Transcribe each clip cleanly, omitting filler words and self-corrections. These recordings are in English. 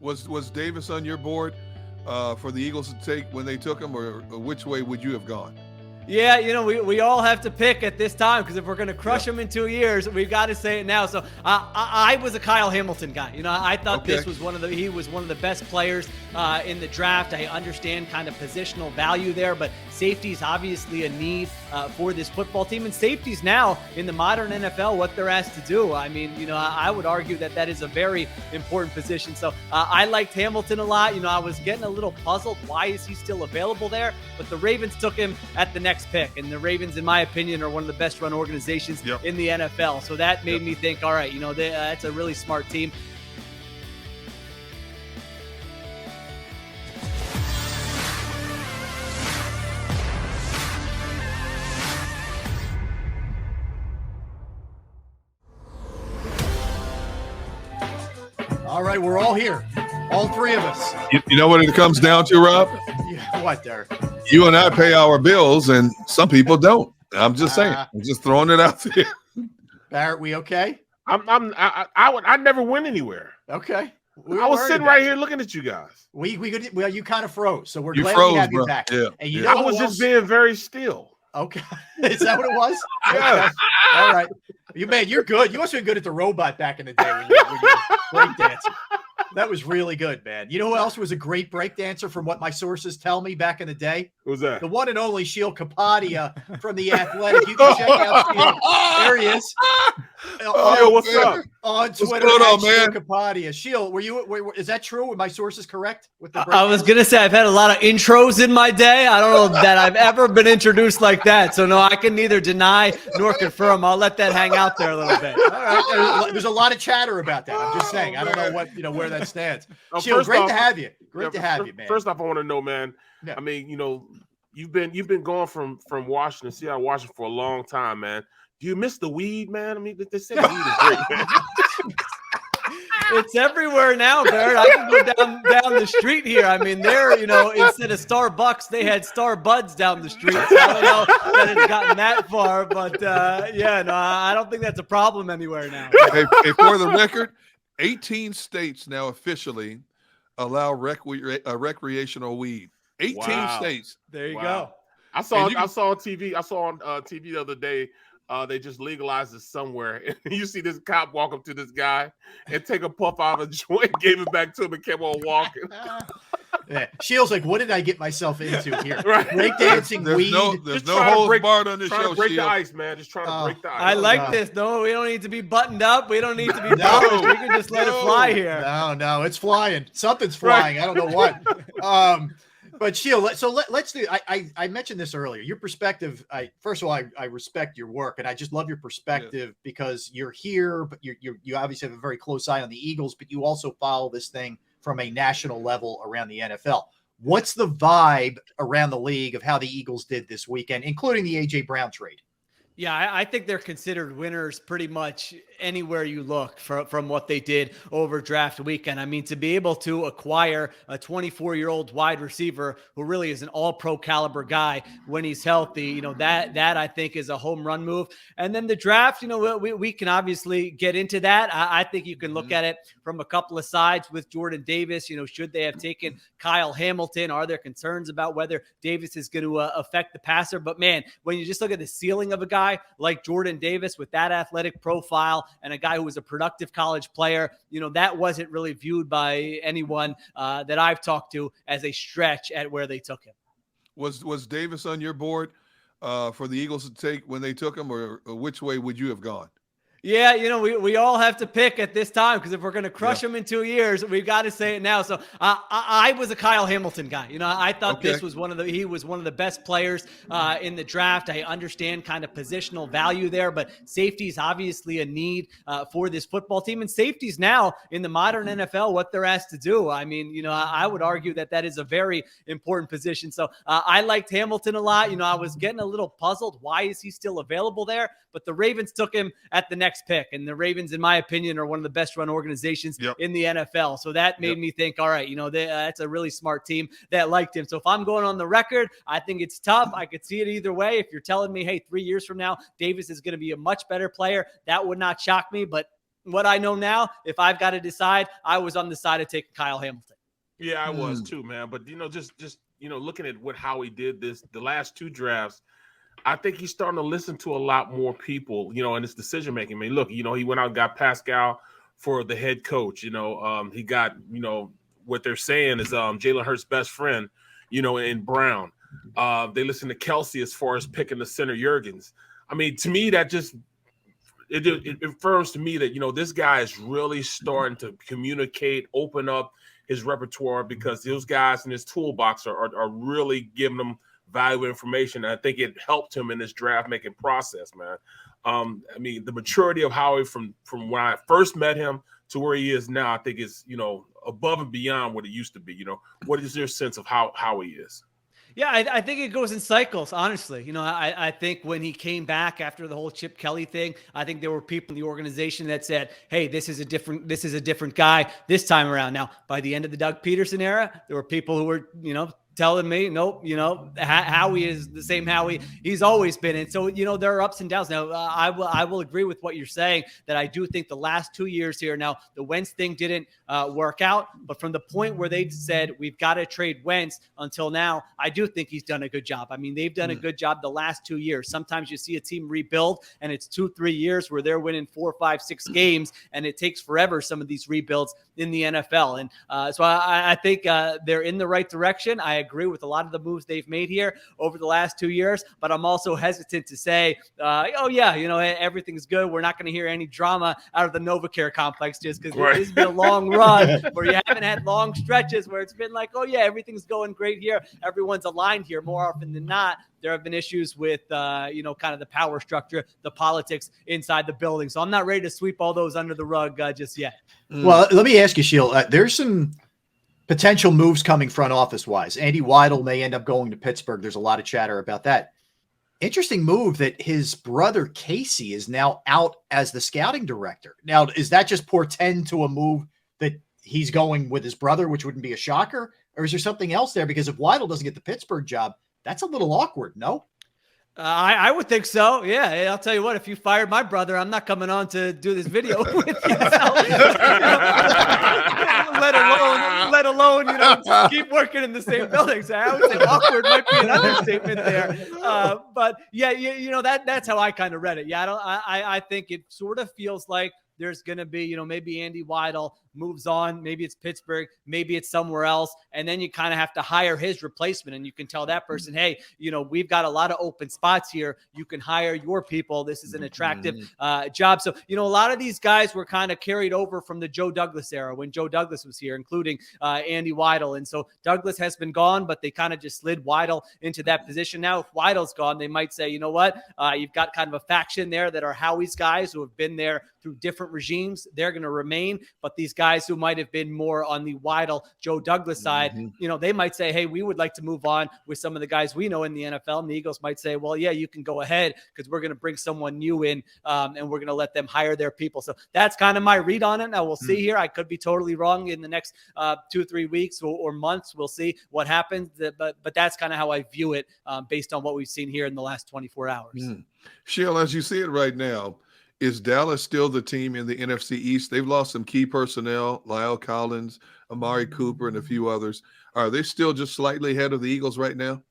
Was Davis on your board for the Eagles to take when they took him, or which way would you have gone? Yeah, we all have to pick at this time, because if we're going to crush them in 2 years, we've got to say it now. So I was a Kyle Hamilton guy. I thought he was one of the best players in the draft. I understand kind of positional value there, but safety is obviously a need for this football team, and safeties now in the modern NFL, what they're asked to do. I mean, I would argue that is a very important position. So I liked Hamilton a lot. I was getting a little puzzled. Why is he still available there? But the Ravens took him at the next pick, and the Ravens, in my opinion, are one of the best run organizations in the NFL. So that made me think, all right, that's a really smart team. All right, we're all here. All three of us. You know what it comes down to, Rob? Yeah, what, Derek? You and I pay our bills, and some people don't. I'm just saying. I'm just throwing it out there. Barrett, we okay? I never went anywhere. Okay. I was sitting right here looking at you guys. Well, you kind of froze, so we're You glad froze, we have you bro. back. Yeah. And I was just being very still. Okay. Is that what it was? Yes. Okay. All right. You're good. You must have been good at the robot back in the day when you were breakdancing. That was really good, man. You know who else was a great breakdancer from what my sources tell me back in the day? Who's that? The one and only Sheil Kapadia from The Athletic. You can check out Sheil. There he is. Sheil, what's up? On Twitter, going on, Sheil man? Kapadia. Sheil, is that true? Were my sources correct? With the I was going to say, I've had a lot of intros in my day. I don't know that I've ever been introduced like that. So, no, I can neither deny nor confirm. I'll let that hang out there a little bit. All right. There's a lot of chatter about that. I'm just saying. I don't know where that stands. Sheil, great to have you. Great to have you, man. First off, I want to know, man. Yeah. I mean, you've been going from Washington, Seattle, Washington for a long time, man. Do you miss the weed, man? I mean, they say weed is great, man. It's everywhere now, Barrett. I can go down the street here. I mean, instead of Starbucks, they had Starbuds down the street. So I don't know that it's gotten that far, but I don't think that's a problem anywhere now. Hey, for the record, 18 states now officially allow recreational weed. 18 states. There you go. I saw on TV the other day. They just legalized it somewhere. And you see this cop walk up to this guy and take a puff out of a joint, gave it back to him, and kept on walking. Yeah. Sheil's like, what did I get myself into here? Right. Breakdancing, weed. There's no holds barred on this show, Trying to break Sheil. the ice, man. Just trying to break the ice. I like this. No, we don't need to be buttoned up. We don't need to be polished. We can just let it fly here. No, it's flying. Something's flying. Right. I don't know what. But Sheil, let's do. I mentioned this earlier. Your perspective. First of all, I respect your work, and I just love your perspective because you're here, but you obviously have a very close eye on the Eagles, but you also follow this thing from a national level around the NFL. What's the vibe around the league of how the Eagles did this weekend, including the AJ Brown trade? Yeah, I think they're considered winners pretty much anywhere you look from what they did over draft weekend. I mean, to be able to acquire a 24-year-old wide receiver who really is an all-pro caliber guy when he's healthy, that I think is a home run move. And then the draft, we can obviously get into that. I think you can look at it from a couple of sides with Jordan Davis. Should they have taken Kyle Hamilton? Are there concerns about whether Davis is going to affect the passer? But man, when you just look at the ceiling of a guy like Jordan Davis with that athletic profile and a guy who was a productive college player, that wasn't really viewed by anyone that I've talked to as a stretch at where they took him. Was Davis on your board for the Eagles to take when they took him, or which way would you have gone? Yeah, we all have to pick at this time, because if we're going to crush them in 2 years, we've got to say it now. So I was a Kyle Hamilton guy. I thought he was one of the best players in the draft. I understand kind of positional value there, but safety is obviously a need for this football team, and safeties now in the modern NFL, what they're asked to do. I mean, I would argue that is a very important position. So I liked Hamilton a lot. I was getting a little puzzled. Why is he still available there? But the Ravens took him at the next pick. And the Ravens, in my opinion, are one of the best run organizations in the NFL. So that made me think, all right, that's a really smart team that liked him. So if I'm going on the record, I think it's tough. I could see it either way. If you're telling me, hey, 3 years from now, Davis is going to be a much better player, that would not shock me. But what I know now, if I've got to decide, I was on the side of taking Kyle Hamilton. Yeah, I was too, man. But just looking at how he did this, the last 2 drafts, I think he's starting to listen to a lot more people, in his decision making. I mean, look, he went out and got Pascal for the head coach. He got, what they're saying is Jalen Hurts' best friend, in Brown. They listen to Kelsey as far as picking the center Jergens. I mean, to me, that just it affirms to me that this guy is really starting to communicate, open up his repertoire, because those guys in his toolbox are really giving him valuable information. And I think it helped him in this draft making process, man. I mean, the maturity of Howie from when I first met him to where he is now, I think is above and beyond what it used to be. What is your sense of how he is? Yeah, I think it goes in cycles, honestly. I think when he came back after the whole Chip Kelly thing, I think there were people in the organization that said, hey, this is a different guy this time around. Now, by the end of the Doug Peterson era, there were people who were, telling me, nope, Howie is the same Howie he's always been. And so, there are ups and downs. Now, I will agree with what you're saying, that I do think the last 2 years here, now the Wentz thing didn't work out, but from the point where they said we've got to trade Wentz until now, I do think he's done a good job. I mean, they've done a good job the last 2 years. Sometimes you see a team rebuild and it's 2-3 years where they're winning 4, 5, 6 games, and it takes forever, some of these rebuilds in the NFL. And so I think they're in the right direction. I agree with a lot of the moves they've made here over the last 2 years, but I'm also hesitant to say, everything's good. We're not going to hear any drama out of the NovaCare complex, just because It's been a long run where you haven't had long stretches where it's been like, oh yeah, everything's going great here. Everyone's aligned here. More often than not, there have been issues with, kind of the power structure, the politics inside the building. So I'm not ready to sweep all those under the rug just yet. Well, let me ask you, Sheil, there's some potential moves coming front office wise. Andy Weidel may end up going to Pittsburgh. There's a lot of chatter about that. Interesting move that his brother Casey is now out as the scouting director. Now, is that just portend to a move that he's going with his brother, which wouldn't be a shocker? Or is there something else there? Because if Weidel doesn't get the Pittsburgh job, that's a little awkward, no? I would think so. Yeah. I'll tell you what, if you fired my brother, I'm not coming on to do this video with you. Let alone, keep working in the same building. So I would say awkward might be an understatement there. But yeah, that's how I kind of read it. Yeah. I think it sort of feels like there's going to be, maybe Andy Weidel moves on. Maybe it's Pittsburgh. Maybe it's somewhere else. And then you kind of have to hire his replacement. And you can tell that person, hey, we've got a lot of open spots here. You can hire your people. This is an attractive job. So, a lot of these guys were kind of carried over from the Joe Douglas era when Joe Douglas was here, including Andy Weidel. And so Douglas has been gone, but they kind of just slid Weidel into that position. Now, if Weidel's gone, they might say, you know what? You've got kind of a faction there that are Howie's guys who have been there through different regimes. They're going to remain. But these guys who might have been more on the Weidel, Joe Douglas side, they might say, hey, we would like to move on with some of the guys we know in the NFL. And the Eagles might say, well, yeah, you can go ahead because we're going to bring someone new in and we're going to let them hire their people. So that's kind of my read on it. Now we'll see here. I could be totally wrong in the next 2-3 weeks or months. We'll see what happens. But that's kind of how I view it based on what we've seen here in the last 24 hours. Sheil, as you see it right now, is Dallas still the team in the NFC East? They've lost some key personnel, Lyle Collins, Amari Cooper, and a few others. Are they still just slightly ahead of the Eagles right now?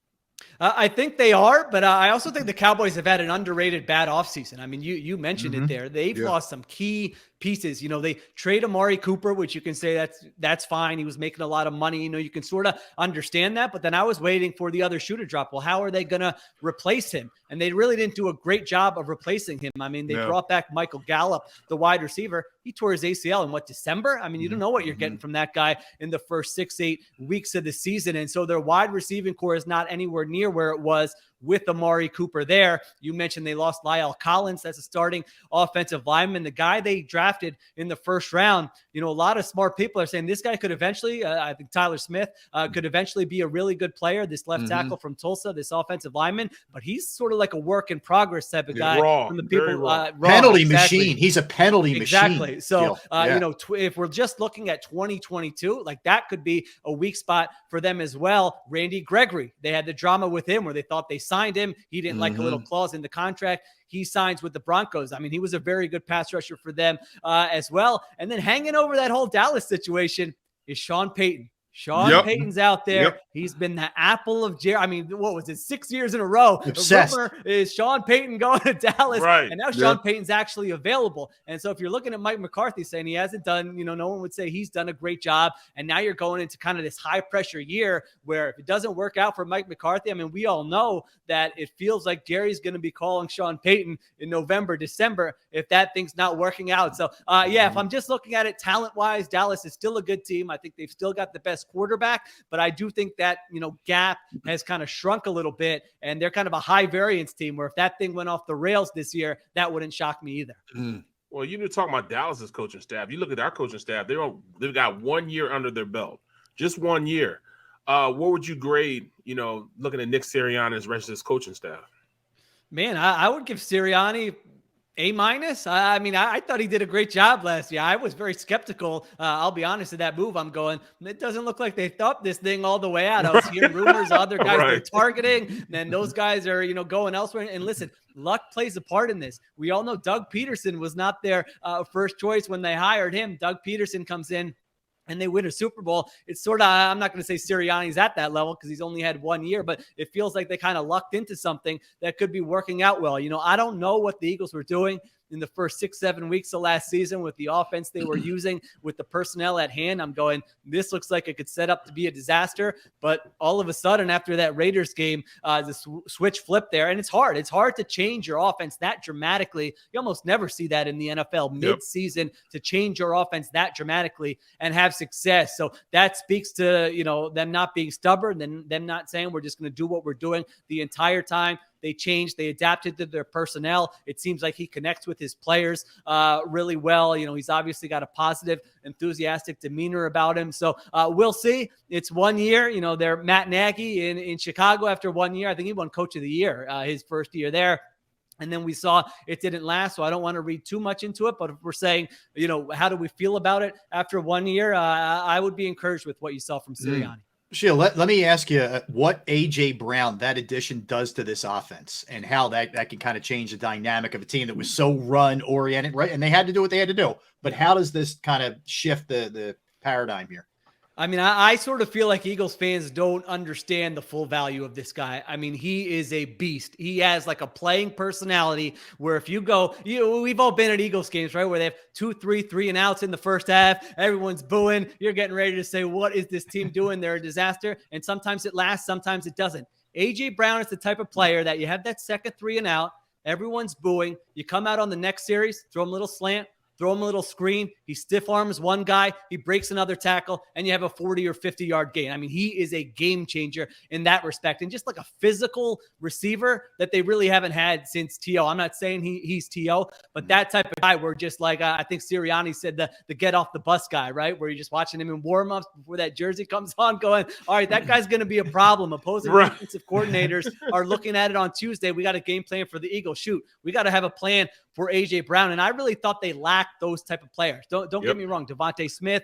I think they are, but I also think the Cowboys have had an underrated bad offseason. I mean, you mentioned it there. They've lost some key pieces. They trade Amari Cooper, which you can say that's fine. He was making a lot of money. You can sort of understand that. But then I was waiting for the other shoe to drop. Well, how are they going to replace him? And they really didn't do a great job of replacing him. I mean, they brought back Michael Gallup, the wide receiver. He tore his ACL in December? I mean, you don't know what you're getting from that guy in the first 6-8 weeks of the season. And so their wide receiving core is not anywhere near where it was with Amari Cooper there. You mentioned they lost Lyle Collins. That's a starting offensive lineman. The guy they drafted in the first round, a lot of smart people are saying this guy could eventually, I think Tyler Smith could eventually be a really good player. This left tackle from Tulsa, this offensive lineman, but he's sort of like a work in progress type of guy. From the people, penalty machine. He's a penalty machine. Exactly. So, if we're just looking at 2022, like that could be a weak spot for them as well. Randy Gregory, they had the drama with him where they thought they signed signed him. He didn't like a little clause in the contract. He signs with the Broncos. I mean, he was a very good pass rusher for them as well. And then hanging over that whole Dallas situation is Sean Payton. Sean Payton's out there. He's been the apple of I mean, what was it? 6 years in a row. Obsessed. The rumor is Sean Payton going to Dallas. Right. And now Sean Payton's actually available. And so if you're looking at Mike McCarthy saying he hasn't done, no one would say he's done a great job. And now you're going into kind of this high pressure year where if it doesn't work out for Mike McCarthy, I mean, we all know that it feels like Jerry's going to be calling Sean Payton in November, December, if that thing's not working out. So if I'm just looking at it talent wise, Dallas is still a good team. I think they've still got the best quarterback, but I do think that, gap has kind of shrunk a little bit, and they're kind of a high variance team where if that thing went off the rails this year, that wouldn't shock me either. Well, you're talking about Dallas's coaching staff. You look at our coaching staff, they've got 1 year under their belt, just 1 year. What would you grade, looking at Nick Sirianni as rest of his coaching staff? Man, I would give Sirianni A-. I mean, I thought he did a great job last year. I was very skeptical. I'll be honest, of that move. I'm going, it doesn't look like they thought this thing all the way out. I was hearing rumors of other guys they're targeting, and those guys are, going elsewhere. And listen, luck plays a part in this. We all know Doug Peterson was not their first choice when they hired him. Doug Peterson comes in and they win a Super Bowl. It's sort of, I'm not going to say Sirianni's at that level because he's only had 1 year, but it feels like they kind of lucked into something that could be working out well. I don't know what the Eagles were doing in the first 6-7 weeks of last season with the offense they were using, with the personnel at hand. I'm going, this looks like it could set up to be a disaster. But all of a sudden, after that Raiders game, the switch flipped there. And it's hard. It's hard to change your offense that dramatically. You almost never see that in the NFL mid-season, to change your offense that dramatically and have success. So that speaks to, them not being stubborn, and them not saying we're just going to do what we're doing the entire time. They changed. They adapted to their personnel. It seems like he connects with his players really well. He's obviously got a positive, enthusiastic demeanor about him. So we'll see. It's 1 year. They're Matt Nagy in Chicago after 1 year. I think he won Coach of the Year his first year there. And then we saw it didn't last, so I don't want to read too much into it. But if we're saying, how do we feel about it after 1 year? I would be encouraged with what you saw from Sirianni. Sheil, let me ask you what A.J. Brown, that addition, does to this offense and how that can kind of change the dynamic of a team that was so run-oriented, right? And they had to do what they had to do. But how does this kind of shift the paradigm here? I mean, I sort of feel like Eagles fans don't understand the full value of this guy. I mean, he is a beast. He has like a playing personality where if you go, we've all been at Eagles games, right? Where they have 2-3 3-and-outs in the first half. Everyone's booing. You're getting ready to say, what is this team doing? They're a disaster. And sometimes it lasts. Sometimes it doesn't. A.J. Brown is the type of player that you have that second 3-and-out. Everyone's booing. You come out on the next series, throw him a little slant, throw him a little screen. He stiff arms one guy. He breaks another tackle, and you have a 40 or 50-yard gain. I mean, he is a game changer in that respect, and just like a physical receiver that they really haven't had since T.O. I'm not saying he's T.O., but that type of guy where just like I think Sirianni said the get off the bus guy, right? Where you're just watching him in warm-ups before that jersey comes on going, all right, that guy's going to be a problem. Opposing defensive coordinators are looking at it on Tuesday. We got a game plan for the Eagles. Shoot, we got to have a plan for A.J. Brown. And I really thought they lacked those type of players. Don't get me wrong. Devontae Smith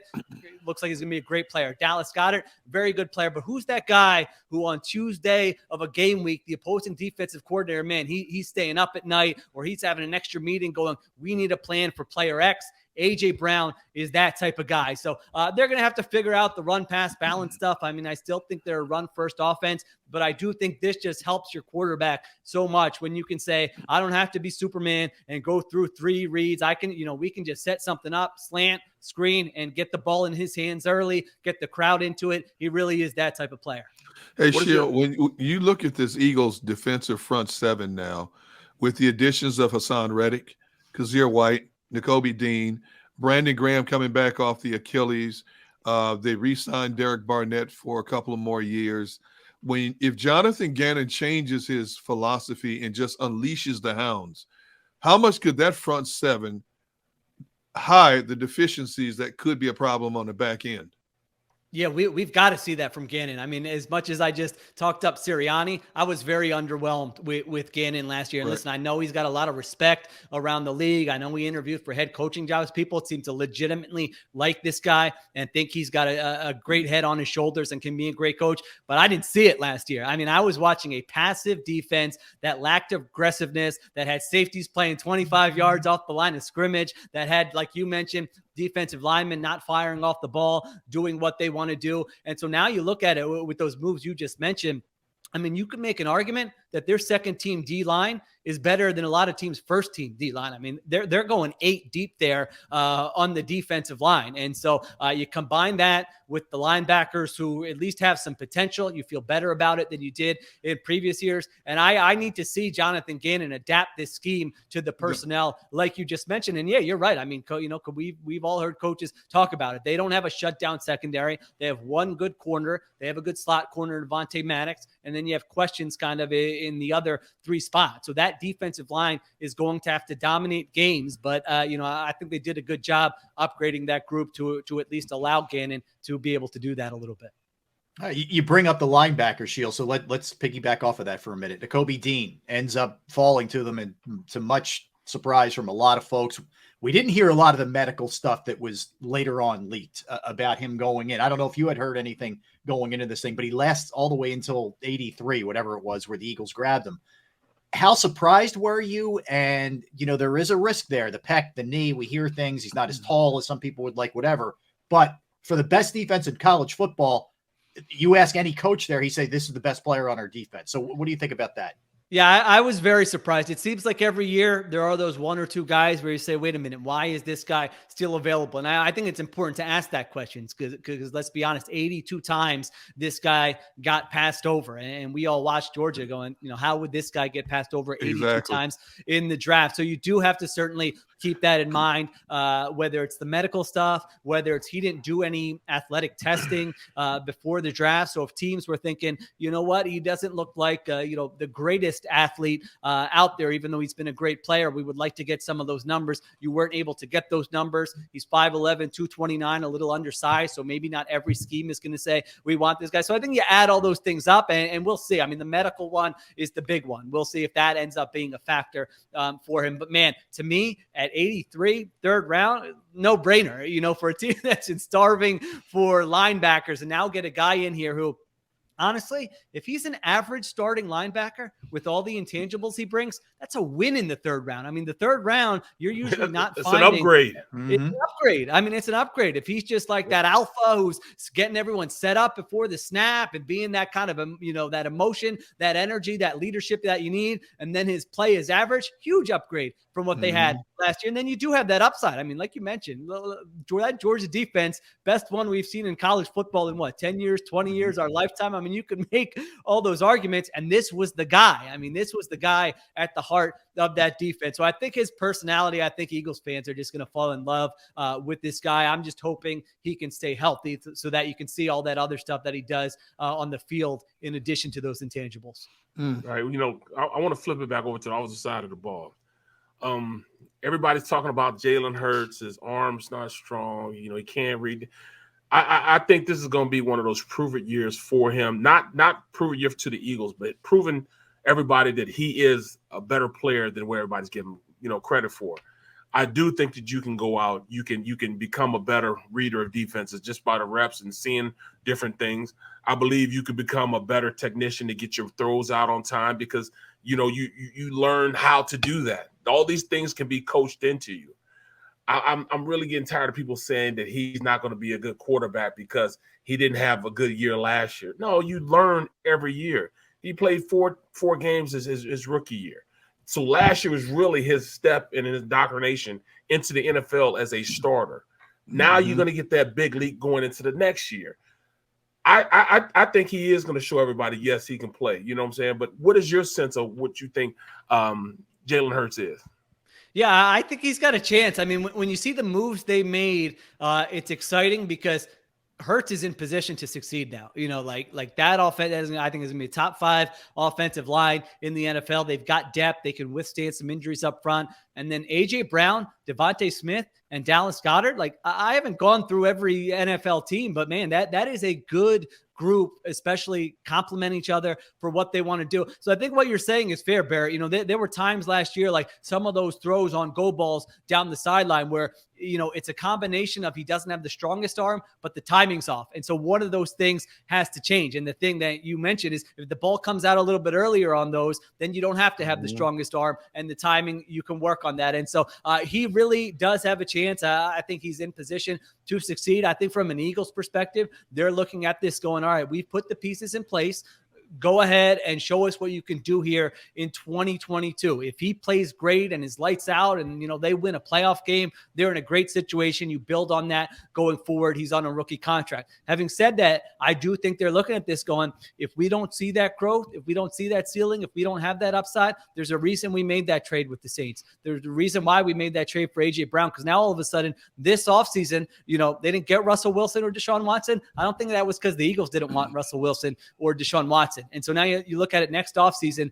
looks like he's going to be a great player. Dallas Goedert, very good player. But who's that guy who on Tuesday of a game week, the opposing defensive coordinator, man, he's staying up at night or he's having an extra meeting going, we need a plan for player X. A.J. Brown is that type of guy. So they're going to have to figure out the run-pass balance stuff. I mean, I still think they're a run-first offense, but I do think this just helps your quarterback so much when you can say, I don't have to be Superman and go through 3 reads. I can, we can just set something up, slant, screen, and get the ball in his hands early, get the crowd into it. He really is that type of player. Hey, Sheil, when you look at this Eagles defensive front seven now, with the additions of Hassan Reddick, Kazir White, Nakobe Dean, Brandon Graham coming back off the Achilles. They re-signed Derek Barnett for a couple of more years. If Jonathan Gannon changes his philosophy and just unleashes the hounds, how much could that front seven hide the deficiencies that could be a problem on the back end? Yeah, we've got to see that from Gannon. I mean, as much as I just talked up Sirianni, I was very underwhelmed with Gannon last year. And listen, I know he's got a lot of respect around the league. I know we interviewed for head coaching jobs. People seem to legitimately like this guy and think he's got a great head on his shoulders and can be a great coach. But I didn't see it last year. I mean, I was watching a passive defense that lacked aggressiveness, that had safeties playing 25 yards off the line of scrimmage, that had, like you mentioned, defensive linemen not firing off the ball, doing what they want to do. And so now you look at it with those moves you just mentioned. I mean, you could make an argument that their second team D line is better than a lot of teams' first team D line. I mean, they're going 8 deep there on the defensive line. And so you combine that with the linebackers who at least have some potential. You feel better about it than you did in previous years. And I need to see Jonathan Gannon adapt this scheme to the personnel like you just mentioned. And yeah, you're right. I mean, we've all heard coaches talk about it. They don't have a shutdown secondary. They have one good corner. They have a good slot corner, Devontae Maddox. And then you have questions kind of in the other 3 spots. So that defensive line is going to have to dominate games. But, I think they did a good job upgrading that group to at least allow Gannon to be able to do that a little bit. You bring up the linebacker, Sheil, so let's piggyback off of that for a minute. Nakobe Dean ends up falling to them, and to much surprise from a lot of folks. We didn't hear a lot of the medical stuff that was later on leaked about him going in. I don't know if you had heard anything going into this thing, but he lasts all the way until 83, whatever it was, where the Eagles grabbed him. How surprised were you? And, there is a risk there. The pec, the knee, we hear things. He's not as tall as some people would like, whatever. But for the best defense in college football, you ask any coach there, he say this is the best player on our defense. So what do you think about that? Yeah, I was very surprised. It seems like every year there are those 1 or 2 guys where you say, wait a minute, why is this guy still available? And I think it's important to ask that question because let's be honest, 82 times this guy got passed over. And we all watched Georgia going, how would this guy get passed over 82 times in the draft? So you do have to certainly keep that in mind, whether it's the medical stuff, whether it's he didn't do any athletic testing before the draft. So if teams were thinking, you know what, he doesn't look like, the greatest athlete out there, even though he's been a great player, we would like to get some of those numbers. You weren't able to get those numbers. He's 5'11", 229, a little undersized. So maybe not every scheme is going to say we want this guy. So I think you add all those things up and we'll see. I mean, the medical one is the big one. We'll see if that ends up being a factor for him. But man, to me, at 83, 3rd round, no brainer, for a team that's been starving for linebackers and now get a guy in here who, honestly, if he's an average starting linebacker with all the intangibles he brings, that's a win in the 3rd round. I mean, the 3rd round, you're usually not it's finding... an upgrade. It's an upgrade. I mean, it's an upgrade. If he's just like that alpha who's getting everyone set up before the snap and being that kind of, that emotion, that energy, that leadership that you need, and then his play is average, huge upgrade from what they had last year. And then you do have that upside. I mean, like you mentioned, that Georgia defense, best one we've seen in college football in 10 years, 20 years, our lifetime. I mean, you could make all those arguments. And this was the guy. I mean, this was the guy at the heart of that defense. So I think his personality, I think Eagles fans are just going to fall in love with this guy. I'm just hoping he can stay healthy so that you can see all that other stuff that he does on the field in addition to those intangibles. All right. I want to flip it back over to the opposite side of the ball. Everybody's talking about Jalen Hurts. His arm's not strong. He can't read. I think this is going to be one of those prove-it years for him. Not prove-it year to the Eagles, but proving everybody that he is a better player than where everybody's giving credit for. I do think that you can go out, you can become a better reader of defenses just by the reps and seeing different things. I believe you could become a better technician to get your throws out on time because you learn how to do that. All these things can be coached into you. I'm really getting tired of people saying that he's not going to be a good quarterback because he didn't have a good year last year. No, you learn every year. He played four games his rookie year. So last year was really his step in his indoctrination into the NFL as a starter. Now you're going to get that big leap going into the next year. I think he is going to show everybody, yes, he can play. You know what I'm saying? But what is your sense of what you think Jalen Hurts is? Yeah, I think he's got a chance. I mean, when you see the moves they made, it's exciting because Hurts is in position to succeed now. Like that offense, I think, is going to be a top 5 offensive line in the NFL. They've got depth. They can withstand some injuries up front. And then A.J. Brown, Devontae Smith, and Dallas Goedert. Like, I haven't gone through every NFL team, but man, that is a good group, especially complement each other for what they want to do. So I think what you're saying is fair, Barrett. You know, there were times last year, like some of those throws on go balls down the sideline where, you know, it's a combination of he doesn't have the strongest arm, but the timing's off. And so one of those things has to change. And the thing that you mentioned is if the ball comes out a little bit earlier on those, then you don't have to have the strongest arm, and the timing, you can work on that. And so he really does have a chance. I think he's in position to succeed. I think from an Eagles perspective, they're looking at this going, all right, we've put the pieces in place. Go ahead and show us what you can do here in 2022. If he plays great and his lights out and, you know, they win a playoff game, they're in a great situation. You build on that going forward. He's on a rookie contract. Having said that, I do think they're looking at this going, if we don't see that growth, if we don't see that ceiling, if we don't have that upside, there's a reason we made that trade with the Saints. There's a reason why we made that trade for A.J. Brown, because now all of a sudden this offseason, you know, they didn't get Russell Wilson or Deshaun Watson. I don't think that was because the Eagles didn't want Russell Wilson or Deshaun Watson. And so now you look at it next offseason,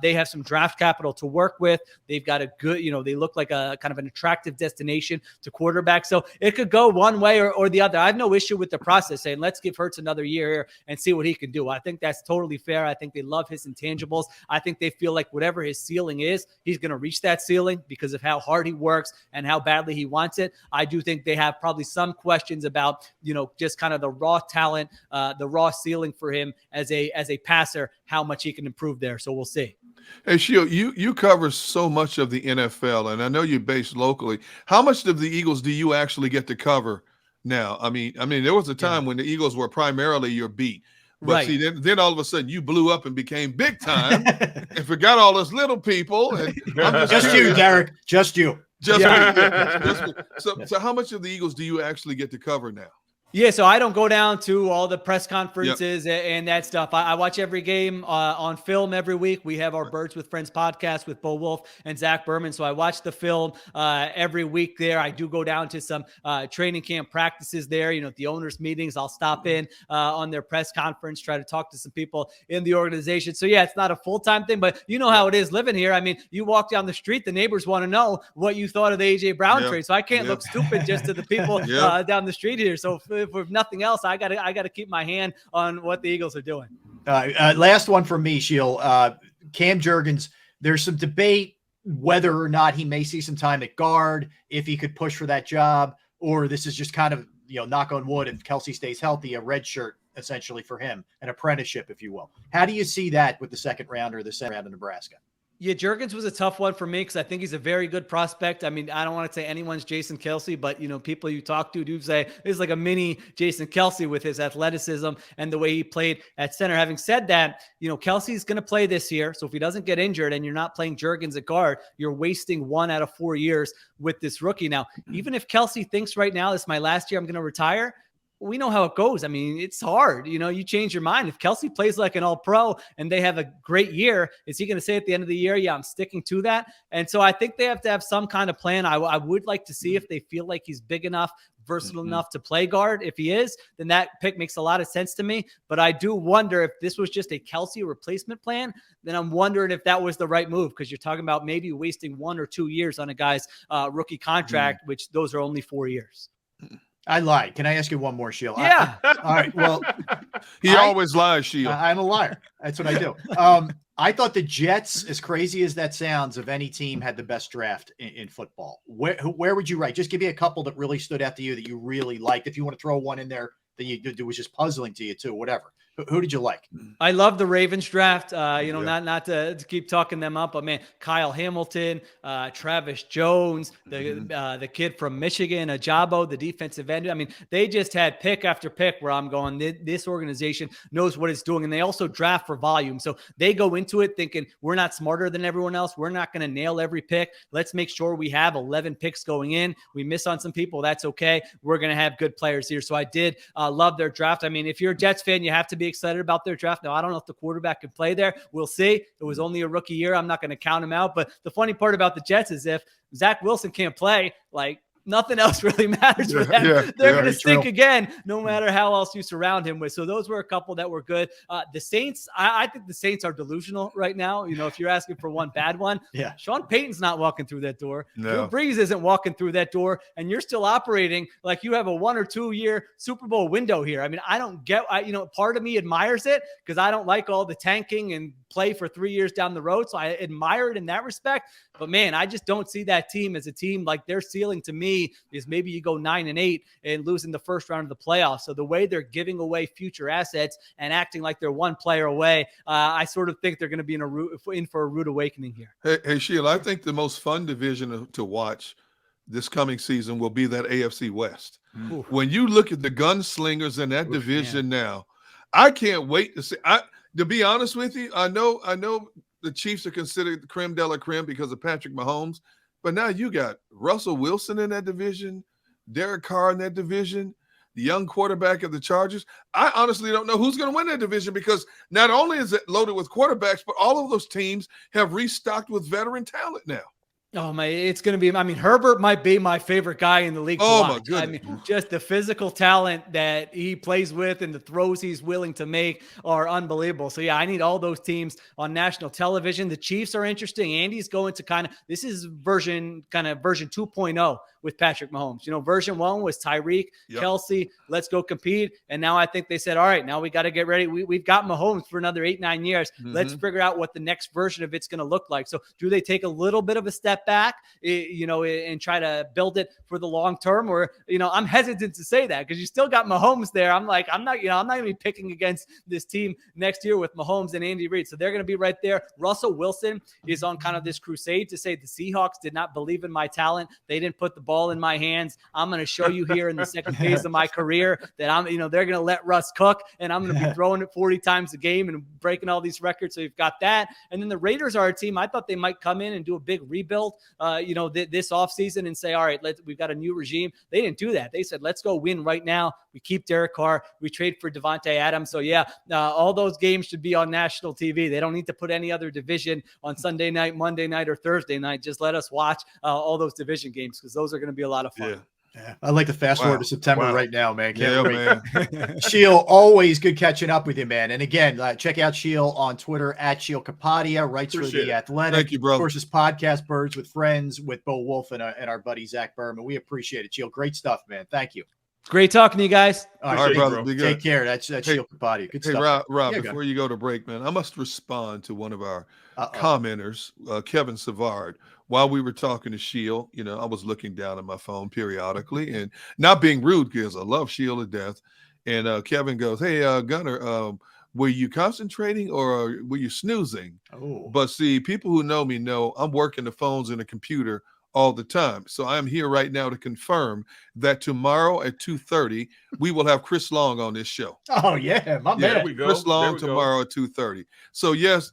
they have some draft capital to work with. They've got a good, you know, they look like a kind of an attractive destination to quarterback. So it could go one way or the other. I have no issue with the process saying, let's give Hurts another year here and see what he can do. I think that's totally fair. I think they love his intangibles. I think they feel like whatever his ceiling is, he's going to reach that ceiling because of how hard he works and how badly he wants it. I do think they have probably some questions about, you know, just kind of the raw talent, the raw ceiling for him as a passer, how much he can improve there. So we'll see. Hey, Sheil, you cover so much of the NFL, and I know you're based locally. How much of the Eagles do you actually get to cover now? I mean, there was a time when the Eagles were primarily your beat. But right. See, then all of a sudden you blew up and became big time and forgot all those little people. And I'm just you, Derek. Just you. Just me. Yeah, just me. So how much of the Eagles do you actually get to cover now? Yeah, so I don't go down to all the press conferences and that stuff. I watch every game on film every week. We have our Birds with Friends podcast with Bo Wolf and Zach Berman. So I watch the film every week there. I do go down to some training camp practices there. You know, at the owners' meetings, I'll stop in on their press conference, try to talk to some people in the organization. So, yeah, it's not a full-time thing, but you know how it is living here. I mean, you walk down the street, the neighbors want to know what you thought of the A.J. Brown trade. So I can't look stupid just to the people down the street here. So if nothing else, I gotta keep my hand on what the Eagles are doing. Last one from me, Sheil. Cam Jergens. There's some debate whether or not he may see some time at guard, if he could push for that job, or this is just kind of, you know, knock on wood, if Kelsey stays healthy, a red shirt essentially for him, an apprenticeship, if you will. How do you see that with the second round or the second round of Nebraska? Yeah, Jergens was a tough one for me because I think he's a very good prospect. I mean, I don't want to say anyone's Jason Kelsey, but, you know, people you talk to do say he's like a mini Jason Kelsey with his athleticism and the way he played at center. Having said that, you know, Kelsey's going to play this year. So if he doesn't get injured and you're not playing Jergens at guard, you're wasting 1 out of 4 years with this rookie. Now, even if Kelsey thinks right now, this is my last year, I'm going to retire, we know how it goes. I mean, it's hard. You know, you change your mind. If Kelsey plays like an all-pro and they have a great year, is he going to say at the end of the year, yeah, I'm sticking to that? And so I think they have to have some kind of plan. I would like to see if they feel like he's big enough, versatile enough to play guard. If he is, then that pick makes a lot of sense to me. But I do wonder if this was just a Kelsey replacement plan, then I'm wondering if that was the right move, because you're talking about maybe wasting 1 or 2 years on a guy's rookie contract, which those are only 4 years. I lied. Can I ask you one more, Sheil? Yeah. All right. Well, he always lies, Sheil. I'm a liar. That's what I do. I thought the Jets, as crazy as that sounds, of any team, had the best draft in football. Where would you rank? Just give me a couple that really stood out to you that you really liked. If you want to throw one in there that you was just puzzling to you too, whatever. Who did you like? I love the Ravens draft. Not to keep talking them up, but man, Kyle Hamilton, Travis Jones, the kid from Michigan, Ajabo, the defensive end. I mean, they just had pick after pick where I'm going, this organization knows what it's doing. And they also draft for volume. So they go into it thinking we're not smarter than everyone else. We're not going to nail every pick. Let's make sure we have 11 picks going in. We miss on some people. That's okay. We're going to have good players here. So I did love their draft. I mean, if you're a Jets fan, you have to be excited about their draft. Now, I don't know if the quarterback can play there. We'll see. It was only a rookie year. I'm not going to count him out. But the funny part about the Jets is if Zach Wilson can't play, like, nothing else really matters for them. They're going to stink again, no matter how else you surround him with. So those were a couple that were good. The Saints, I think the Saints are delusional right now. You know, if you're asking for one bad one, Sean Payton's not walking through that door. Drew Brees isn't walking through that door, and you're still operating like you have a 1 or 2 year Super Bowl window here. I mean, I don't get, part of me admires it because I don't like all the tanking and play for 3 years down the road. So I admire it in that respect. But man, I just don't see that team as a team. Like, their ceiling to me is maybe you go 9-8 and lose in the first round of the playoffs. So the way they're giving away future assets and acting like they're one player away, I sort of think they're going to be in for a rude awakening here. Hey, Sheil, I think the most fun division to watch this coming season will be that AFC West. When you look at the gunslingers in that division now, I can't wait to see. To be honest with you, I know the Chiefs are considered the creme de la creme because of Patrick Mahomes, but now you got Russell Wilson in that division, Derek Carr in that division, the young quarterback of the Chargers. I honestly don't know who's going to win that division because not only is it loaded with quarterbacks, but all of those teams have restocked with veteran talent now. Oh my, it's going to be, Herbert might be my favorite guy in the league to watch. My goodness. Just the physical talent that he plays with and the throws he's willing to make are unbelievable. So yeah, I need all those teams on national television. The Chiefs are interesting. Andy's going to this is version 2.0 with Patrick Mahomes. Version 1 was Tyreek, Kelsey, let's go compete. And now I think they said, all right, now we got to get ready. We've got Mahomes for another 8-9 years. Let's figure out what the next version of it's going to look like. So do they take a little bit of a step back, and try to build it for the long term? Or, I'm hesitant to say that because you still got Mahomes there. I'm not going to be picking against this team next year with Mahomes and Andy Reid. So they're going to be right there. Russell Wilson is on kind of this crusade to say the Seahawks did not believe in my talent. They didn't put the ball in my hands. I'm going to show you here in the second phase of my career that they're going to let Russ cook, and I'm going to be throwing it 40 times a game and breaking all these records. So you've got that. And then the Raiders are a team. I thought they might come in and do a big rebuild, this offseason and say, all right, we've got a new regime. They didn't do that. They said, let's go win right now. We keep Derek Carr. We trade for Devontae Adams. So yeah, all those games should be on national TV. They don't need to put any other division on Sunday night, Monday night, or Thursday night. Just let us watch all those division games because those are going to be a lot of fun. Yeah, I'd like to fast forward to September right now, man. Can't wait. Sheil, always good catching up with you, man. And again, check out Sheil on Twitter at Sheil Kapadia, writes for The Athletic. Thank you, bro. Of course, his podcast, Birds with Friends, with Bo Wolf and our buddy Zach Berman. We appreciate it, Sheil. Great stuff, man. Thank you. Great talking to you guys. All right, brother. Be good. Take care. That's Sheil Kapadia. Good stuff. Rob, before you go to break, man, I must respond to one of our commenters, Kevin Savard. While we were talking to Sheil, I was looking down at my phone periodically and not being rude because I love Sheil to death. And Kevin goes, hey, Gunner, were you concentrating or were you snoozing? But see, people who know me know I'm working the phones and the computer all the time. So I'm here right now to confirm that tomorrow at 2:30, we will have Chris Long on this show. Oh, yeah, my man. There we go. Chris Long tomorrow at 2:30. So, yes,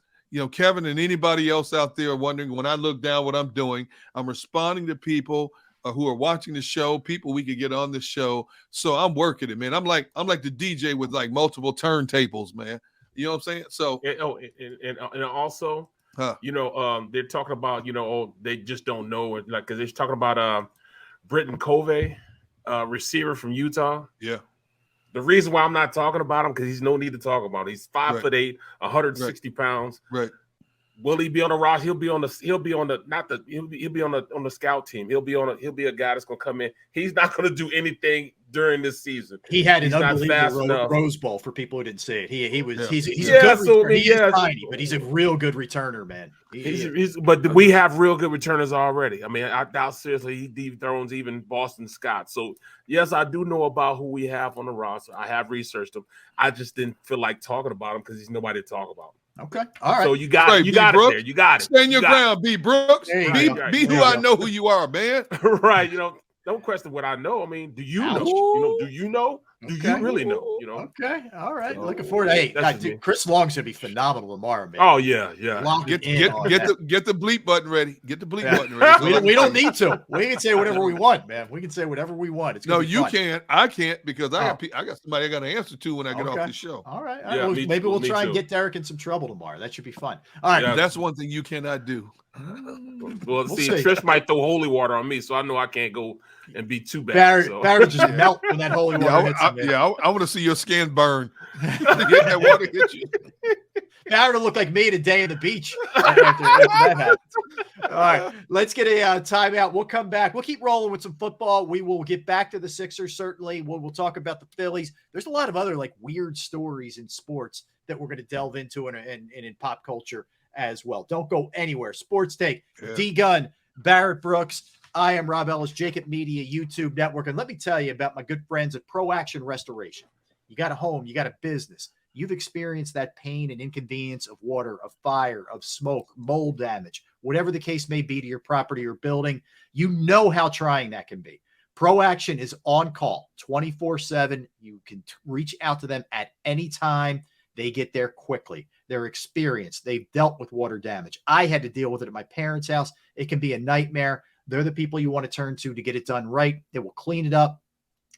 Kevin and anybody else out there wondering, when I look down what I'm doing, I'm responding to people who are watching the show, people we could get on the show. So I'm working it, man. I'm like the DJ with like multiple turntables, man. You know what I'm saying? So and also, they're talking about, they just don't know it, like, because they're talking about Britton Covey, receiver from Utah. Yeah. The reason why I'm not talking about him because he's no need to talk about him. He's 5'8", 160 pounds. Right. Will he be on the roster? He'll be on the scout team. He'll be a guy that's gonna come in. He's not gonna do anything during this season. He had an unbelievable Rose Bowl for people who didn't see it. He's tiny, but he's a real good returner, man. But we have real good returners already. I mean, I doubt seriously he dethrones even Boston Scott. So yes, I do know about who we have on the roster. I have researched him. I just didn't feel like talking about him because he's nobody to talk about. Okay. All right. So you got it there. You got it. Stand your ground, B. Brooks. Be who I know who you are, man. Right. Don't question what I know. I mean, do you know? Do you know? Do you really know? Okay. All right. Looking forward to dude, Chris Long should be phenomenal tomorrow, man. Oh yeah. Get the bleep button ready. Get the bleep button ready. We don't need to. We can say whatever we want, man. We can say whatever we want. It's you can't. I can't because I got somebody I got to answer to when I get off the show. All right. Maybe we'll try and get Derek in some trouble tomorrow. That should be fun. All right. That's one thing you cannot do. Well, see, Trish might throw holy water on me, so I know I can't go and be too bad. Barry just melt when that holy water hits him. I want to see your skin burn. Get that water hit you. Barry will look like me today at the beach after that happens. All right, let's get a timeout. We'll come back. We'll keep rolling with some football. We will get back to the Sixers, certainly. We'll talk about the Phillies. There's a lot of other like weird stories in sports that we're going to delve into and in pop culture as well. Don't go anywhere. Sports Take, D Gunn, Barrett Brooks. I am Rob Ellis, JAKIB Media YouTube Network. And let me tell you about my good friends at Pro Action Restoration. You got a home, you got a business. You've experienced that pain and inconvenience of water, of fire, of smoke, mold damage, whatever the case may be to your property or building. You know how trying that can be. Pro Action is on call 24/7. You can reach out to them at any time. They get there quickly. They're experienced. They've dealt with water damage. I had to deal with it at my parents' house. It can be a nightmare. They're the people you want to turn to get it done right. They will clean it up.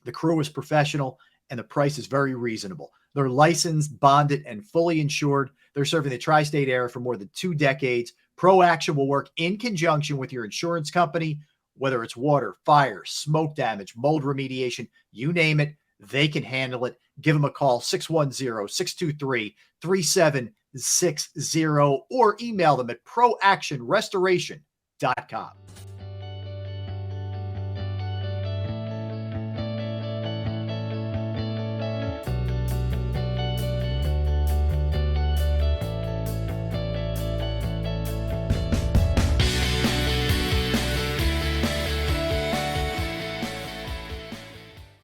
The crew is professional, and the price is very reasonable. They're licensed, bonded, and fully insured. They're serving the tri-state area for more than 2 decades. Pro Action will work in conjunction with your insurance company, whether it's water, fire, smoke damage, mold remediation, you name it, they can handle it. Give them a call, 610-623-3760, or email them at proactionrestoration.com.